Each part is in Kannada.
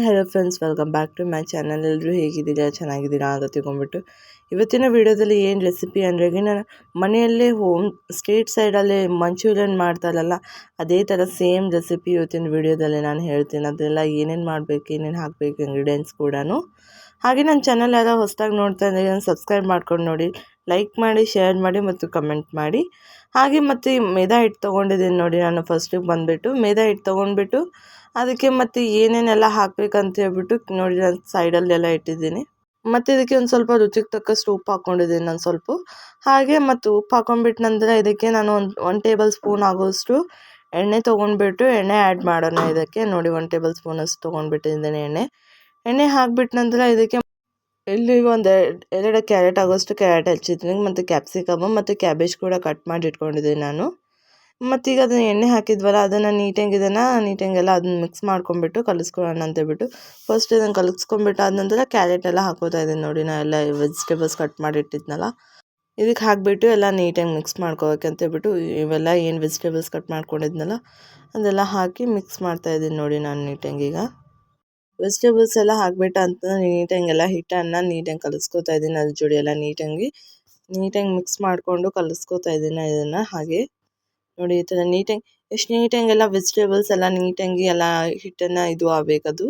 hello friends, welcome back to my channel. ಎಲ್ಲರೂ ಹೇಗಿದ್ದೀರಾ, ಚೆನ್ನಾಗಿದ್ದೀರಾ ಅಂತ ತಿಳ್ಕೊಂಡ್ಬಿಟ್ಟು ಇವತ್ತಿನ ವಿಡಿಯೋದಲ್ಲಿ ಏನು ರೆಸಿಪಿ ಅಂದರೆ ನಾನು ಮನೆಯಲ್ಲೇ ಹೋಮ್ ಸ್ಟ್ರೀಟ್ ಸೈಡಲ್ಲಿ ಮಂಚೂರಿಯನ್ ಮಾಡ್ತಾರಲ್ಲ ಅದೇ ಥರ ಸೇಮ್ ರೆಸಿಪಿ ಇವತ್ತಿನ ವಿಡಿಯೋದಲ್ಲಿ ನಾನು ಹೇಳ್ತೀನಿ. ಅದೆಲ್ಲ ಏನೇನು ಮಾಡಬೇಕು, ಏನೇನು ಹಾಕಬೇಕು, ಇಂಗ್ರೀಡಿಯೆಂಟ್ಸ್ ಕೂಡ. ಹಾಗೆ ನನ್ನ ಚಾನಲ್ ಯಾರೋ ಹೊಸದಾಗಿ ನೋಡ್ತಾ ಇದ್ದರೆ ಸಬ್ಸ್ಕ್ರೈಬ್ ಮಾಡ್ಕೊಂಡು ನೋಡಿ, ಲೈಕ್ ಮಾಡಿ, ಶೇರ್ ಮಾಡಿ ಮತ್ತು ಕಮೆಂಟ್ ಮಾಡಿ. ಹಾಗೆ ಮತ್ತು ಮೈದಾ ಹಿಟ್ಟು ತೊಗೊಂಡಿದ್ದೀನಿ ನೋಡಿ. ನಾನು ಫಸ್ಟಿಗೆ ಬಂದುಬಿಟ್ಟು ಮೈದಾ ಹಿಟ್ಟು ತೊಗೊಂಡ್ಬಿಟ್ಟು ಅದಕ್ಕೆ ಮತ್ತು ಏನೇನೆಲ್ಲ ಹಾಕಬೇಕಂತ ಹೇಳ್ಬಿಟ್ಟು ನೋಡಿ ನಾನು ಸೈಡಲ್ಲೆಲ್ಲ ಇಟ್ಟಿದ್ದೀನಿ. ಮತ್ತು ಇದಕ್ಕೆ ಒಂದು ಸ್ವಲ್ಪ ರುಚಿಗೆ ತಕ್ಕಷ್ಟು ಉಪ್ಪು ಹಾಕ್ಕೊಂಡಿದ್ದೀನಿ ನಾನು ಸ್ವಲ್ಪ. ಹಾಗೆ ಮತ್ತು ಉಪ್ಪು ಹಾಕೊಂಡ್ಬಿಟ್ಟು ನಂತರ ಇದಕ್ಕೆ ನಾನು ಒನ್ ಟೇಬಲ್ ಸ್ಪೂನ್ ಆಗೋಷ್ಟು ಎಣ್ಣೆ ತೊಗೊಂಡ್ಬಿಟ್ಟು ಎಣ್ಣೆ ಆ್ಯಡ್ ಮಾಡೋಣ ಇದಕ್ಕೆ. ನೋಡಿ 1 ಟೇಬಲ್ ಸ್ಪೂನಷ್ಟು ತೊಗೊಂಡ್ಬಿಟ್ಟಿದ್ದೀನಿ ಎಣ್ಣೆ ಹಾಕ್ಬಿಟ್ಟು ನಂತರ ಇದಕ್ಕೆ ಇಲ್ಲಿ ಎರಡು ಕ್ಯಾರೆಟ್ ಆಗೋಷ್ಟು ಕ್ಯಾರೆಟ್ ಹಚ್ಚಿದ್ದೀನಿ, ಮತ್ತು ಕ್ಯಾಪ್ಸಿಕಮ್ ಮತ್ತು ಕ್ಯಾಬೇಜ್ ಕೂಡ ಕಟ್ ಮಾಡಿ ಇಟ್ಕೊಂಡಿದ್ದೀನಿ ನಾನು. ಮತ್ತೀಗ ಅದನ್ನು ಎಣ್ಣೆ ಹಾಕಿದ್ವಲ್ಲ ಅದನ್ನು ನೀಟಾಗಿ ನೀಟಾಗೆಲ್ಲ ಅದನ್ನು ಮಿಕ್ಸ್ ಮಾಡ್ಕೊಂಡ್ಬಿಟ್ಟು ಕಲಿಸ್ಕೊಳ್ಳೋಣ ಅಂತೇಳ್ಬಿಟ್ಟು ಫಸ್ಟ್ ಇದನ್ನು ಕಲಿಸ್ಕೊಂಡ್ಬಿಟ್ಟು ಆದ ನಂತರ ಕ್ಯಾರೆಟ್ ಎಲ್ಲ ಹಾಕೋತಾ ಇದ್ದೀನಿ ನೋಡಿ. ನಾನು ಎಲ್ಲ ವೆಜಿಟೇಬಲ್ಸ್ ಕಟ್ ಮಾಡಿ ಇಟ್ಟಿದ್ನಲ್ಲ ಇದಕ್ಕೆ ಹಾಕಿಬಿಟ್ಟು ಎಲ್ಲ ನೀಟಾಗಿ ಮಿಕ್ಸ್ ಮಾಡ್ಕೋಬೇಕಂತೇಳ್ಬಿಟ್ಟು ಇವೆಲ್ಲ ಏನು ವೆಜಿಟೇಬಲ್ಸ್ ಕಟ್ ಮಾಡ್ಕೊಂಡಿದ್ನಲ್ಲ ಅದೆಲ್ಲ ಹಾಕಿ ಮಿಕ್ಸ್ ಮಾಡ್ತಾಯಿದ್ದೀನಿ ನೋಡಿ ನಾನು ನೀಟಾಗಿ. ಈಗ ವೆಜಿಟೇಬಲ್ಸ್ ಎಲ್ಲ ಹಾಕ್ಬಿಟ್ಟು ಅಂತ ನೀಟಾಗೆಲ್ಲ ಹಿಟ್ಟನ್ನು ನೀಟಾಗಿ ಕಲಿಸ್ಕೊತಾ ಇದ್ದೀನಿ. ಅದ್ರ ಜೋಡಿ ಎಲ್ಲ ನೀಟಾಗಿ ಮಿಕ್ಸ್ ಮಾಡಿಕೊಂಡು ಕಲಿಸ್ಕೊತಾ ಇದ್ದೀನಿ ಇದನ್ನು. ಹಾಗೆ ನೋಡಿ ಈ ಥರ ಎಷ್ಟು ನೀಟಾಗೆಲ್ಲ ವೆಜಿಟೇಬಲ್ಸ್ ಎಲ್ಲ ನೀಟಾಗಿ ಎಲ್ಲ ಹಿಟ್ಟನ್ನು ಇದು ಆಗಬೇಕದು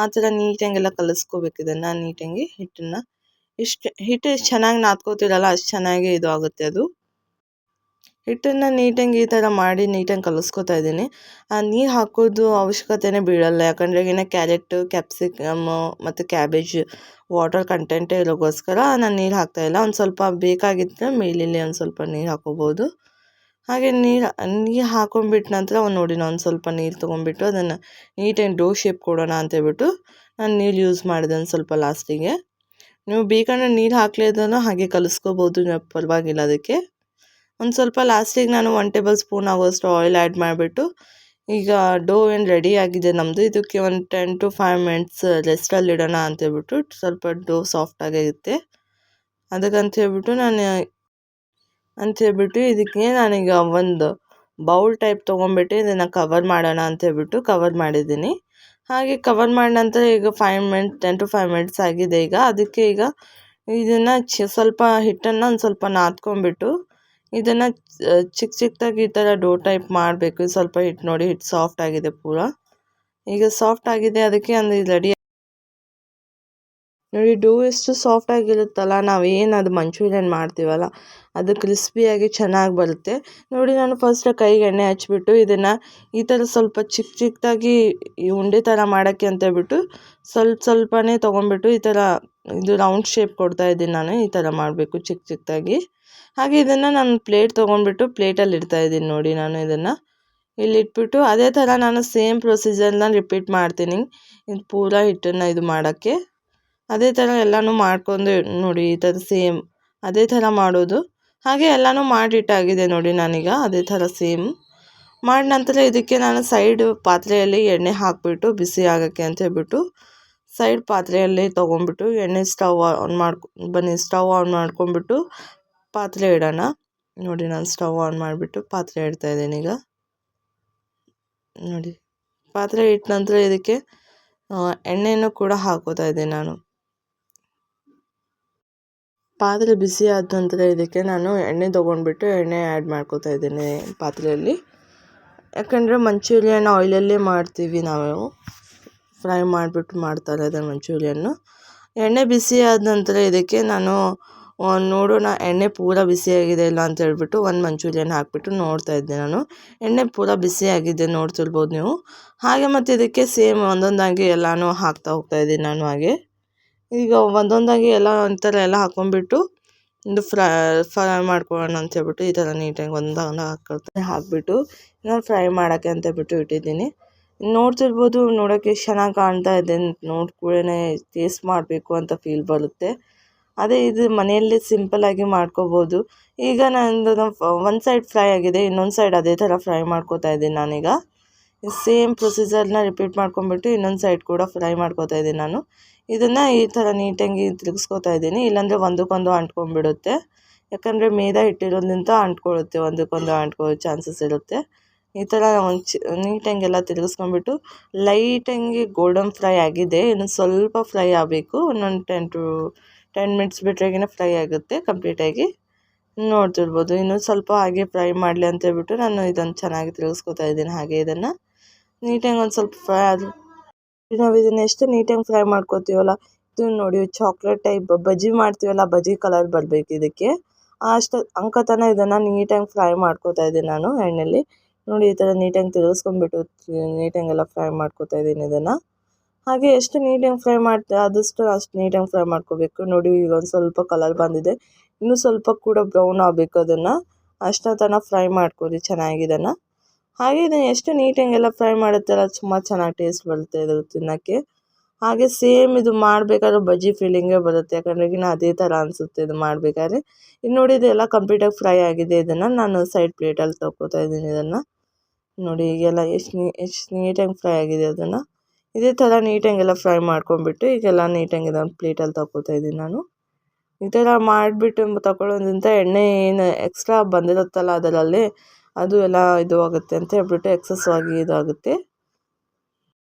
ಆ ಥರ ನೀಟಾಗೆಲ್ಲ ಕಲಿಸ್ಕೋಬೇಕು ಇದನ್ನು ನೀಟಾಗಿ ಹಿಟ್ಟನ್ನು. ಹಿಟ್ಟು ಎಷ್ಟು ಚೆನ್ನಾಗಿ ನಾದ್ಕೋತಿರಲ್ಲ ಅಷ್ಟು ಚೆನ್ನಾಗಿ ಇದು ಆಗುತ್ತೆ ಅದು. ಹಿಟ್ಟನ್ನು ನೀಟಾಗಿ ಈ ಥರ ಮಾಡಿ ನೀಟಾಗಿ ಕಲಿಸ್ಕೊತಾ ಇದ್ದೀನಿ. ನೀರು ಹಾಕೋದು ಅವಶ್ಯಕತೆನೇ ಬೀಳಲ್ಲ, ಯಾಕಂದ್ರೆ ಕ್ಯಾರೆಟ್, ಕ್ಯಾಪ್ಸಿಕಮ್ ಮತ್ತು ಕ್ಯಾಬೇಜ್ ವಾಟರ್ ಕಂಟೆಂಟೇ ಇರೋಕ್ಕೋಸ್ಕರ ನಾನು ನೀರು ಹಾಕ್ತಾಯಿಲ್ಲ. ಒಂದು ಸ್ವಲ್ಪ ಬೇಕಾಗಿದ್ದರೆ ಮೇಲಿಲ್ಲಿ ಒಂದು ಸ್ವಲ್ಪ ನೀರು ಹಾಕೋಬೋದು. ಹಾಗೆ ನೀರು ಹಾಕೊಂಡ್ಬಿಟ್ಟು ನಂತರ ನೋಡಿ ನಾನು ಒಂದು ಸ್ವಲ್ಪ ನೀರು ತೊಗೊಂಡ್ಬಿಟ್ಟು ಅದನ್ನು ನೀಟಾಗಿ ಡೋ ಶೇಪ್ ಕೊಡೋಣ ಅಂತೇಳ್ಬಿಟ್ಟು ನಾನು ನೀರು ಯೂಸ್ ಮಾಡಿದೆ ಒಂದು ಸ್ವಲ್ಪ ಲಾಸ್ಟಿಗೆ. ನೀವು ಬೇಕಂದ್ರೆ ನೀರು ಹಾಕ್ಲೇದನ್ನು ಹಾಗೆ ಕಲಿಸ್ಕೋಬೋದು, ಪರವಾಗಿಲ್ಲ. ಅದಕ್ಕೆ ಒಂದು ಸ್ವಲ್ಪ ಲಾಸ್ಟಿಗೆ ನಾನು 1 ಟೇಬಲ್ ಸ್ಪೂನ್ ಆಗೋಷ್ಟು ಆಯಿಲ್ ಆ್ಯಡ್ ಮಾಡಿಬಿಟ್ಟು ಈಗ ಡೋ ಏನು ರೆಡಿ ಆಗಿದೆ ನಮ್ಮದು. ಇದಕ್ಕೆ ಒಂದು 10 to 5 ಮಿನಿಟ್ಸ್ ರೆಸ್ಟಲ್ಲಿ ಇಡೋಣ ಅಂತೇಳ್ಬಿಟ್ಟು ಸ್ವಲ್ಪ ಡೋ ಸಾಫ್ಟಾಗಿರುತ್ತೆ ಅದಕ್ಕಂತ ಹೇಳ್ಬಿಟ್ಟು ಇದಕ್ಕೆ ನಾನೀಗ ಒಂದು ಬೌಲ್ ಟೈಪ್ ತೊಗೊಂಡ್ಬಿಟ್ಟು ಇದನ್ನು ಕವರ್ ಮಾಡೋಣ ಅಂತೇಳ್ಬಿಟ್ಟು ಕವರ್ ಮಾಡಿದ್ದೀನಿ. ಹಾಗೆ ಕವರ್ ಮಾಡಿದ ನಂತರ ಈಗ 10 to 5 ಮಿನಿಟ್ಸ್ ಆಗಿದೆ. ಈಗ ಅದಕ್ಕೆ ಈಗ ಇದನ್ನು ಸ್ವಲ್ಪ ಹಿಟ್ಟನ್ನು ಒಂದು ಸ್ವಲ್ಪ ನಾದ್ಕೊಂಡ್ಬಿಟ್ಟು ಇದನ್ನು ಚಿಕ್ಕದಾಗಿ ಈ ಥರ ಡೋ ಟೈಪ್ ಮಾಡಬೇಕು. ಸ್ವಲ್ಪ ಹಿಟ್ಟು ನೋಡಿ, ಹಿಟ್ಟು ಸಾಫ್ಟ್ ಆಗಿದೆ ಪೂರ. ಈಗ ಸಾಫ್ಟ್ ಆಗಿದೆ ಅದಕ್ಕೆ ಅಂದರೆ ರೆಡಿ ನೋಡಿ. ಡೋ ಎಷ್ಟು ಸಾಫ್ಟ್ ಆಗಿರುತ್ತಲ್ಲ, ನಾವೇನು ಅದು ಮಂಚೂರಿಯನ್ ಮಾಡ್ತೀವಲ್ಲ ಅದು ಕ್ರಿಸ್ಪಿಯಾಗಿ ಚೆನ್ನಾಗಿ ಬರುತ್ತೆ ನೋಡಿ. ನಾನು ಫಸ್ಟ್ ಕೈಗೆ ಎಣ್ಣೆ ಹಚ್ಬಿಟ್ಟು ಇದನ್ನು ಈ ಥರ ಸ್ವಲ್ಪ ಚಿಕ್ಕದಾಗಿ ಈ ಉಂಡೆ ಥರ ಮಾಡೋಕ್ಕೆ ಅಂತೇಳ್ಬಿಟ್ಟು ಸ್ವಲ್ಪನೇ ತೊಗೊಂಡ್ಬಿಟ್ಟು ಈ ಥರ ಇದು ರೌಂಡ್ ಶೇಪ್ ಕೊಡ್ತಾ ಇದ್ದೀನಿ ನಾನು. ಈ ಥರ ಮಾಡಬೇಕು ಚಿಕ್ಕದಾಗಿ. ಹಾಗೆ ಇದನ್ನು ನಾನು ಪ್ಲೇಟ್ ತೊಗೊಂಡ್ಬಿಟ್ಟು ಪ್ಲೇಟಲ್ಲಿ ಇಡ್ತಾಯಿದ್ದೀನಿ ನೋಡಿ. ನಾನು ಇದನ್ನು ಇಲ್ಲಿ ಇಟ್ಬಿಟ್ಟು ಅದೇ ಥರ ನಾನು ಸೇಮ್ ಪ್ರೊಸೀಜರ್ನ ರಿಪೀಟ್ ಮಾಡ್ತೀನಿ. ಇದು ಪೂರ ಹಿಟ್ಟನ್ನು ಇದು ಮಾಡೋಕ್ಕೆ ಅದೇ ಥರ ಎಲ್ಲನೂ ಮಾಡ್ಕೊಂಡು ನೋಡಿ. ಈ ಥರ ಸೇಮ್ ಅದೇ ಥರ ಮಾಡೋದು. ಹಾಗೆ ಎಲ್ಲನೂ ಮಾಡಿಟ್ಟಾಗಿದೆ ನೋಡಿ ನಾನೀಗ. ಅದೇ ಥರ ಸೇಮ್ ಮಾಡಿದ ನಂತರ ಇದಕ್ಕೆ ನಾನು ಸೈಡ್ ಪಾತ್ರೆಯಲ್ಲಿ ಎಣ್ಣೆ ಹಾಕಿಬಿಟ್ಟು ಬಿಸಿ ಆಗೋಕ್ಕೆ ಅಂತ ಹೇಳ್ಬಿಟ್ಟು ಸೈಡ್ ಪಾತ್ರೆಯಲ್ಲಿ ತೊಗೊಂಡ್ಬಿಟ್ಟು ಸ್ಟವ್ ಆನ್ ಮಾಡ್ಕೊಂಡ್ಬಿಟ್ಟು ಪಾತ್ರೆ ಇಡೋಣ ನೋಡಿ. ನಾನು ಸ್ಟವ್ ಆನ್ ಮಾಡಿಬಿಟ್ಟು ಪಾತ್ರೆ ಇಡ್ತಾಯಿದ್ದೀನಿ ಈಗ ನೋಡಿ. ಪಾತ್ರೆ ಇಟ್ಟ ನಂತರ ಇದಕ್ಕೆ ಎಣ್ಣೆನೂ ಕೂಡ ಹಾಕೋತಾ ಇದ್ದೀನಿ ನಾನು. ಪಾತ್ರೆ ಬಿಸಿ ಆದ ನಂತರ ಇದಕ್ಕೆ ನಾನು ಎಣ್ಣೆ ತೊಗೊಂಡ್ಬಿಟ್ಟು ಎಣ್ಣೆ ಆ್ಯಡ್ ಮಾಡ್ಕೋತಾ ಇದ್ದೀನಿ ಪಾತ್ರೆಯಲ್ಲಿ. ಯಾಕಂದರೆ ಮಂಚೂರಿಯನ್ ಆಯಿಲಲ್ಲೇ ಮಾಡ್ತೀವಿ ನಾವು, ಫ್ರೈ ಮಾಡಿಬಿಟ್ಟು ಮಾಡ್ತಾರೆ ಅದನ್ನು ಮಂಚೂರಿಯನ್ನು. ಎಣ್ಣೆ ಬಿಸಿ ಆದ ನಂತರ ಇದಕ್ಕೆ ನಾನು ನೋಡೋಣ ಎಣ್ಣೆ ಪೂರ ಬಿಸಿಯಾಗಿದೆ ಇಲ್ಲ ಅಂತ ಹೇಳ್ಬಿಟ್ಟು ಒಂದು ಮಂಚೂರಿಯನ್ ಹಾಕಿಬಿಟ್ಟು ನೋಡ್ತಾ ಇದ್ದೆ ನಾನು. ಎಣ್ಣೆ ಪೂರ ಬಿಸಿಯಾಗಿದೆ ನೋಡ್ತಿರ್ಬೋದು ನೀವು. ಹಾಗೆ ಮತ್ತು ಇದಕ್ಕೆ ಸೇಮ್ ಒಂದೊಂದಾಗಿ ಎಲ್ಲನೂ ಹಾಕ್ತಾ ಹೋಗ್ತಾಯಿದ್ದೀನಿ ನಾನು. ಹಾಗೆ ಈಗ ಒಂದೊಂದಾಗಿ ಎಲ್ಲ ಒಂಥರ ಎಲ್ಲ ಹಾಕ್ಕೊಂಡ್ಬಿಟ್ಟು ಒಂದು ಫ್ರೈ ಮಾಡ್ಕೊಳ್ಳೋಣ ಅಂತ ಹೇಳ್ಬಿಟ್ಟು ಈ ಥರ ನೀಟಾಗಿ ಒಂದೊಂದು ಹಾಕ್ಬಿಟ್ಟು ನಾನು ಫ್ರೈ ಮಾಡೋಕ್ಕೆ ಅಂತ ಹೇಳ್ಬಿಟ್ಟು ಇಟ್ಟಿದ್ದೀನಿ. ನೋಡ್ತಿರ್ಬೋದು, ನೋಡೋಕ್ಕೆ ಎಷ್ಟು ಚೆನ್ನಾಗಿ ಕಾಣ್ತಾ ಇದೆ. ನೋಡ್ಕೊಳ್ಳೇ ಟೇಸ್ಟ್ ಮಾಡಬೇಕು ಅಂತ ಫೀಲ್ ಬರುತ್ತೆ. ಅದೇ ಇದು ಮನೆಯಲ್ಲಿ ಸಿಂಪಲ್ಲಾಗಿ ಮಾಡ್ಕೋಬೋದು. ಈಗ ನಂದು ಒಂದು ಸೈಡ್ ಫ್ರೈ ಆಗಿದೆ, ಇನ್ನೊಂದು ಸೈಡ್ ಅದೇ ಥರ ಫ್ರೈ ಮಾಡ್ಕೋತಾ ಇದ್ದೀನಿ ನಾನೀಗ. ಸೇಮ್ ಪ್ರೊಸೀಜರ್ನ ರಿಪೀಟ್ ಮಾಡ್ಕೊಂಡ್ಬಿಟ್ಟು ಇನ್ನೊಂದು ಸೈಡ್ ಕೂಡ ಫ್ರೈ ಮಾಡ್ಕೋತಾ ಇದ್ದೀನಿ ನಾನು. ಇದನ್ನು ಈ ಥರ ನೀಟಾಗಿ ತಿರುಗಿಸ್ಕೋತಾ ಇದ್ದೀನಿ, ಇಲ್ಲಾಂದರೆ ಒಂದಕ್ಕೊಂದು ಅಂಟ್ಕೊಂಡ್ಬಿಡುತ್ತೆ. ಯಾಕಂದರೆ ಮೈದಾ ಹಿಟ್ಟಿರೋದ್ರಿಂದ ಅಂಟ್ಕೊಳ್ಳುತ್ತೆ, ಒಂದಕ್ಕೊಂದು ಅಂಟ್ಕೊಳ್ಳೋ ಚಾನ್ಸಸ್ ಇರುತ್ತೆ. ಈ ಥರ ನೀಟಾಗೆಲ್ಲ ತಿರುಗಿಸ್ಕೊಂಡ್ಬಿಟ್ಟು ಲೈಟಾಗಿ ಗೋಲ್ಡನ್ ಫ್ರೈ ಆಗಿದೆ. ಇನ್ನು ಸ್ವಲ್ಪ ಫ್ರೈ ಆಗಬೇಕು. ಇನ್ನೊಂದು 10 ಮಿನಿಟ್ಸ್ ಬಿಟ್ರೆಗಿನ ಫ್ರೈ ಆಗುತ್ತೆ ಕಂಪ್ಲೀಟಾಗಿ. ನೋಡ್ತಿರ್ಬೋದು. ಇನ್ನೂ ಸ್ವಲ್ಪ ಹಾಗೆ ಫ್ರೈ ಮಾಡಲಿ ಅಂತ ಹೇಳ್ಬಿಟ್ಟು ನಾನು ಇದನ್ನು ಚೆನ್ನಾಗಿ ತಿರುಗಿಸ್ಕೊತಾ ಇದ್ದೀನಿ. ಹಾಗೆ ಇದನ್ನು ನೀಟಾಗಿ ಒಂದು ಸ್ವಲ್ಪ ಫ್ರೈ ಆದ ನಾವು ಇದನ್ನ ಎಷ್ಟು ನೀಟಾಗಿ ಫ್ರೈ ಮಾಡ್ಕೋತೀವಲ್ಲ, ಇದು ನೋಡಿ ಚಾಕ್ಲೇಟ್ ಟೈಪ್ ಬಜ್ಜಿ ಮಾಡ್ತೀವಲ್ಲ, ಬಜ್ಜಿ ಕಲರ್ ಬರಬೇಕು ಇದಕ್ಕೆ. ಅಷ್ಟು ಅಂಕತನ ಇದನ್ನು ನೀಟಾಗಿ ಫ್ರೈ ಮಾಡ್ಕೋತಾ ಇದ್ದೀನಿ ನಾನು ಎಣ್ಣೆಯಲ್ಲಿ. ನೋಡಿ ಈ ಥರ ನೀಟಾಗಿ ತಿರುಗಿಸ್ಕೊಂಡ್ಬಿಟ್ಟು ನೀಟಾಗೆಲ್ಲ ಫ್ರೈ ಮಾಡ್ಕೋತಾ ಇದ್ದೀನಿ ಇದನ್ನು. ಹಾಗೆ ಎಷ್ಟು ನೀಟಾಗಿ ಫ್ರೈ ಮಾಡ್ತೀವಿ ಆದಷ್ಟು ಅಷ್ಟು ನೀಟಾಗಿ ಫ್ರೈ ಮಾಡ್ಕೋಬೇಕು. ನೋಡಿ ಈಗ ಒಂದು ಸ್ವಲ್ಪ ಕಲರ್ ಬಂದಿದೆ. ಇನ್ನೂ ಸ್ವಲ್ಪ ಕೂಡ ಬ್ರೌನ್ ಆಗಬೇಕು. ಅದನ್ನು ಅಷ್ಟೋ ತನಕ ಫ್ರೈ ಮಾಡ್ಕೊಳ್ಳಿ ಚೆನ್ನಾಗಿ ಇದನ್ನು. ಹಾಗೆ ಇದನ್ನು ಎಷ್ಟು ನೀಟಾಗೆಲ್ಲ ಫ್ರೈ ಮಾಡುತ್ತಲ್ಲ ತುಂಬ ಚೆನ್ನಾಗಿ ಟೇಸ್ಟ್ ಬರುತ್ತೆ ಇದು ತಿನ್ನೋಕ್ಕೆ. ಹಾಗೆ ಸೇಮ್ ಇದು ಮಾಡಬೇಕಾದ್ರೆ ಬಜ್ಜಿ ಫೀಲಿಂಗೇ ಬರುತ್ತೆ. ಯಾಕಂದ್ರೆ ಅದೇ ಥರ ಅನಿಸುತ್ತೆ ಇದು ಮಾಡಬೇಕಾದ್ರೆ. ಇದು ನೋಡಿ ಇದೆಲ್ಲ ಕಂಪ್ಲೀಟಾಗಿ ಫ್ರೈ ಆಗಿದೆ. ಇದನ್ನು ನಾನು ಸೈಡ್ ಪ್ಲೇಟಲ್ಲಿ ತೊಗೊತಾ ಇದ್ದೀನಿ ಇದನ್ನು. ನೋಡಿ ಈಗೆಲ್ಲ ಎಷ್ಟು ನೀಟಾಗಿ ಫ್ರೈ ಆಗಿದೆ. ಅದನ್ನು ಇದೇ ಥರ ನೀಟಾಗೆಲ್ಲ ಫ್ರೈ ಮಾಡ್ಕೊಂಡ್ಬಿಟ್ಟು ಈಗೆಲ್ಲ ನೀಟಾಗಿ ಇದನ್ನು ಪ್ಲೇಟಲ್ಲಿ ತೊಗೊತಾ ಇದ್ದೀನಿ ನಾನು. ಈ ಥರ ಮಾಡಿಬಿಟ್ಟು ತಗೊಳ್ಳೋದ್ರಿಂದ ಎಣ್ಣೆ ಏನು ಎಕ್ಸ್ಟ್ರಾ ಬಂದಿರುತ್ತಲ್ಲ ಅದರಲ್ಲಿ, ಅದು ಎಲ್ಲ ಇದು ಆಗುತ್ತೆ ಅಂತ ಹೇಳ್ಬಿಟ್ಟು ಎಕ್ಸಸ್ ಆಗಿ ಇದಾಗುತ್ತೆ.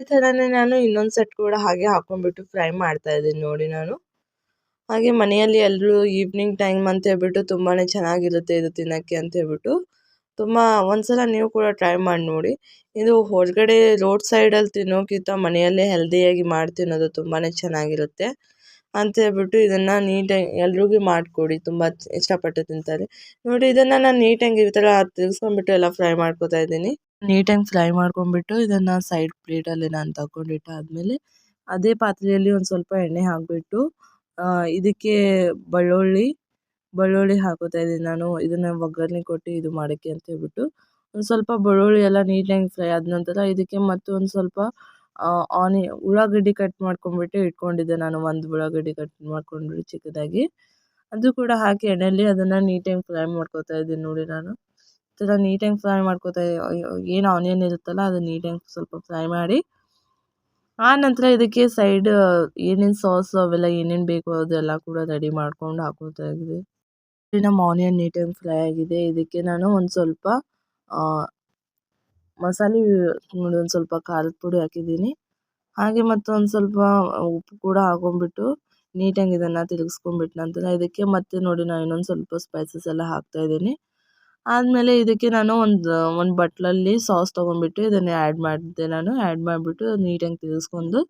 ಈ ಥರನೇ ನಾನು ಇನ್ನೊಂದು ಸೆಟ್ ಕೂಡ ಹಾಗೆ ಹಾಕೊಂಡ್ಬಿಟ್ಟು ಫ್ರೈ ಮಾಡ್ತಾ ಇದ್ದೀನಿ ನೋಡಿ ನಾನು. ಹಾಗೆ ಮನೆಯಲ್ಲಿ ಎಲ್ಲರೂ ಈವ್ನಿಂಗ್ ಟೈಮ್ ಅಂತ ಹೇಳ್ಬಿಟ್ಟು ತುಂಬಾ ಚೆನ್ನಾಗಿರುತ್ತೆ ಇದು ತಿನ್ನೋಕ್ಕೆ ಅಂತ ಹೇಳ್ಬಿಟ್ಟು ಒಂದ್ಸಲ ನೀವು ಕೂಡ ಟ್ರೈ ಮಾಡಿ ನೋಡಿ. ಇದು ಹೊರಗಡೆ ರೋಡ್ ಸೈಡಲ್ಲಿ ತಿನ್ನೋಕ್ಕಿಂತ ಮನೆಯಲ್ಲೇ ಹೆಲ್ದಿಯಾಗಿ ಮಾಡಿ ತಿನ್ನೋದು ತುಂಬಾ ಚೆನ್ನಾಗಿರುತ್ತೆ ಅಂತ ಹೇಳ್ಬಿಟ್ಟು ಇದನ್ನು ನೀಟಾಗಿ ಎಲ್ರಿಗೂ ಮಾಡಿಕೊಡಿ. ತುಂಬ ಇಷ್ಟಪಟ್ಟು ತಿಂತಾರೆ. ನೋಡಿ ಇದನ್ನು ನಾನು ನೀಟಾಗಿ ಈ ಥರ ತಿರ್ಗಿಸ್ಕೊಂಡ್ಬಿಟ್ಟು ಎಲ್ಲ ಫ್ರೈ ಮಾಡ್ಕೊತಾ ಇದ್ದೀನಿ. ನೀಟಾಗಿ ಫ್ರೈ ಮಾಡ್ಕೊಂಡ್ಬಿಟ್ಟು ಇದನ್ನು ಸೈಡ್ ಪ್ಲೇಟಲ್ಲಿ ನಾನು ತಗೊಂಡಿಟ್ಟಾದ್ಮೇಲೆ ಅದೇ ಪಾತ್ರೆಯಲ್ಲಿ ಒಂದು ಸ್ವಲ್ಪ ಎಣ್ಣೆ ಹಾಕಿಬಿಟ್ಟು ಇದಕ್ಕೆ ಬೆಳ್ಳುಳ್ಳಿ ಹಾಕೋತಾ ಇದ್ದೀನಿ ನಾನು. ಇದನ್ನು ಒಗ್ಗರಣೆ ಕೊಟ್ಟು ಇದು ಮಾಡೋಕ್ಕೆ ಅಂತ ಹೇಳ್ಬಿಟ್ಟು ಒಂದು ಸ್ವಲ್ಪ ಬೆಳ್ಳುಳ್ಳಿ ಎಲ್ಲ ನೀಟಾಗಿ ಫ್ರೈ ಆದ ನಂತರ ಇದಕ್ಕೆ ಮತ್ತು ಒಂದು ಸ್ವಲ್ಪ ಉಳ್ಳಾಗಡ್ಡಿ ಕಟ್ ಮಾಡ್ಕೊಂಡ್ಬಿಟ್ಟು ಇಟ್ಕೊಂಡಿದ್ದೆ ನಾನು. ಒಂದು ಉಳ್ಳಾಗಡ್ಡಿ ಕಟ್ ಮಾಡ್ಕೊಂಡ್ಬಿಟ್ಟು ಚಿಕ್ಕದಾಗಿ ಅದು ಕೂಡ ಹಾಕಿ ಎಣ್ಣೆಯಲ್ಲಿ ಅದನ್ನು ನೀಟಾಗಿ ಫ್ರೈ ಮಾಡ್ಕೊತಾ ಇದ್ದೀನಿ ನೋಡಿ ನಾನು. ಈ ಥರ ನೀಟಾಗಿ ಫ್ರೈ ಮಾಡ್ಕೊತಾ ಏನು ಆನಿಯನ್ ಇರುತ್ತಲ್ಲ ಅದು ನೀಟಾಗಿ ಸ್ವಲ್ಪ ಫ್ರೈ ಮಾಡಿ ಆ ನಂತರ ಇದಕ್ಕೆ ಸೈಡ್ ಏನೇನು ಸಾಸ್ ಅವೆಲ್ಲ ಏನೇನು ಬೇಕೋ ಅದೆಲ್ಲ ಕೂಡ ರೆಡಿ ಮಾಡ್ಕೊಂಡು ಹಾಕೋತಾ ಇದ್ದೀನಿ. ನಮ್ಮ ಆನಿಯನ್ ನೀಟಾಗಿ ಫ್ರೈ ಆಗಿದೆ. ಇದಕ್ಕೆ ನಾನು ಒಂದು ಸ್ವಲ್ಪ ಮಸಾಲೆ ನೋಡಿ ಒಂದು ಸ್ವಲ್ಪ ಖಾರದ ಪುಡಿ ಹಾಕಿದ್ದೀನಿ. ಹಾಗೆ ಮತ್ತೊಂದು ಸ್ವಲ್ಪ ಉಪ್ಪು ಕೂಡ ಹಾಕೊಂಡ್ಬಿಟ್ಟು ನೀಟಾಗಿ ಇದನ್ನು ತಿರುಗಿಸ್ಕೊಂಡ್ಬಿಟ್ಟು ನಂತರ ಇದಕ್ಕೆ ಮತ್ತೆ ನೋಡಿ ನಾನು ಇನ್ನೊಂದು ಸ್ವಲ್ಪ ಸ್ಪೈಸಸ್ ಎಲ್ಲ ಹಾಕ್ತಾಯಿದ್ದೀನಿ. ಆದಮೇಲೆ ಇದಕ್ಕೆ ನಾನು ಒಂದು ಬಟ್ಲಲ್ಲಿ ಸಾಸ್ ತೊಗೊಂಡ್ಬಿಟ್ಟು ಇದನ್ನು ಆ್ಯಡ್ ಮಾಡಿಬಿಟ್ಟು ನೀಟಾಗಿ ತಿರುಗಿಸ್ಕೊಂಡು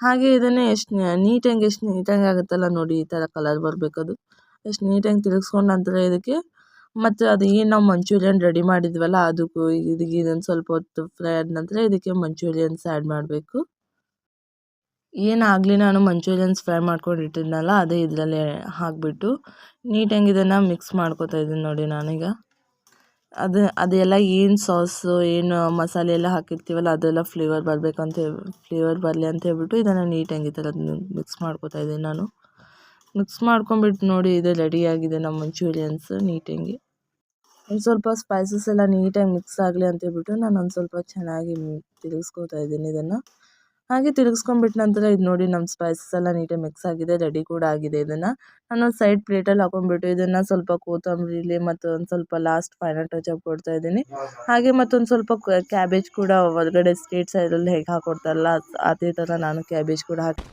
ಹಾಗೆ ಇದನ್ನೇ ಎಷ್ಟು ನೀಟಾಗಿ ಆಗುತ್ತಲ್ಲ ನೋಡಿ ಈ ಥರ ಕಲರ್ ಬರಬೇಕದು. ಎಷ್ಟು ನೀಟಾಗಿ ತಿರುಗಿಸ್ಕೊಂಡು ನಂತರ ಇದಕ್ಕೆ ಮತ್ತು ಅದು ಏನು ನಾವು ಮಂಚೂರಿಯನ್ ರೆಡಿ ಮಾಡಿದ್ವಲ್ಲ ಅದಕ್ಕೂ ಇದಕ್ಕೆ ಇದೊಂದು ಸ್ವಲ್ಪ ಹೊತ್ತು ಫ್ರೈ ಆದ ನಂತರ ಇದಕ್ಕೆ ಮಂಚೂರಿಯನ್ಸ್ ಆ್ಯಡ್ ಮಾಡಬೇಕು. ಏನಾಗಲಿ ನಾನು ಮಂಚೂರಿಯನ್ಸ್ ಫ್ರೈ ಮಾಡ್ಕೊಂಡಿಟ್ಟಿದ್ನಲ್ಲ ಅದೇ ಇದರಲ್ಲಿ ಹಾಕಿಬಿಟ್ಟು ನೀಟಾಗಿ ಇದನ್ನು ಮಿಕ್ಸ್ ಮಾಡ್ಕೊತಾ ಇದ್ದೀನಿ ನೋಡಿ ನಾನೀಗ. ಅದೆಲ್ಲ ಏನು ಸಾಸು ಏನು ಮಸಾಲೆ ಎಲ್ಲ ಹಾಕಿರ್ತೀವಲ್ಲ ಅದೆಲ್ಲ ಫ್ಲೇವರ್ ಬರಲಿ ಅಂತ ಹೇಳ್ಬಿಟ್ಟು ಇದನ್ನು ನೀಟಾಗಿ ಈ ಥರ ಮಿಕ್ಸ್ ಮಾಡ್ಕೊತಾ ಇದ್ದೀನಿ ನಾನು. ಮಿಕ್ಸ್ ಮಾಡ್ಕೊಂಬಿಟ್ಟು ನೋಡಿ ಇದು ರೆಡಿಯಾಗಿದೆ ನಮ್ಮ ಮಂಚೂರಿಯನ್ಸ್ ನೀಟಾಗಿ. ಒಂದು ಸ್ವಲ್ಪ ಸ್ಪೈಸಸ್ ಎಲ್ಲ ನೀಟಾಗಿ ಮಿಕ್ಸ್ ಆಗಲಿ ಅಂತ ಹೇಳ್ಬಿಟ್ಟು ನಾನು ಒಂದು ಸ್ವಲ್ಪ ಚೆನ್ನಾಗಿ ತಿರುಗಿಸ್ಕೊತಾ ಇದ್ದೀನಿ ಇದನ್ನು. ಹಾಗೆ ತಿರುಗಿಸ್ಕೊಂಡ್ಬಿಟ್ಟು ನಂತರ ಇದು ನೋಡಿ ನಮ್ಮ ಸ್ಪೈಸಸ್ ಎಲ್ಲ ನೀಟಾಗಿ ಮಿಕ್ಸ್ ಆಗಿದೆ, ರೆಡಿ ಕೂಡ ಆಗಿದೆ. ಇದನ್ನು ನಾನು ಸೈಡ್ ಪ್ಲೇಟಲ್ಲಿ ಹಾಕೊಂಡ್ಬಿಟ್ಟು ಇದನ್ನು ಸ್ವಲ್ಪ ಕೊತ್ತಂಬರಿಲಿ ಮತ್ತು ಒಂದು ಸ್ವಲ್ಪ ಲಾಸ್ಟ್ ಫೈನಲ್ ಟಚ್ ಅಪ್ ಕೊಡ್ತಾ ಇದ್ದೀನಿ. ಹಾಗೆ ಮತ್ತೊಂದು ಸ್ವಲ್ಪ ಕ್ಯಾಬೇಜ್ ಕೂಡ ಹೊರಗಡೆ ಸ್ಟ್ರೀಟ್ ಸೈಡಲ್ಲಿ ಹೇಗೆ ಹಾಕೊಡ್ತಾರಲ್ಲ ಅದೇ ಥರ ನಾನು ಕ್ಯಾಬೇಜ್ ಕೂಡ ಹಾಕಿ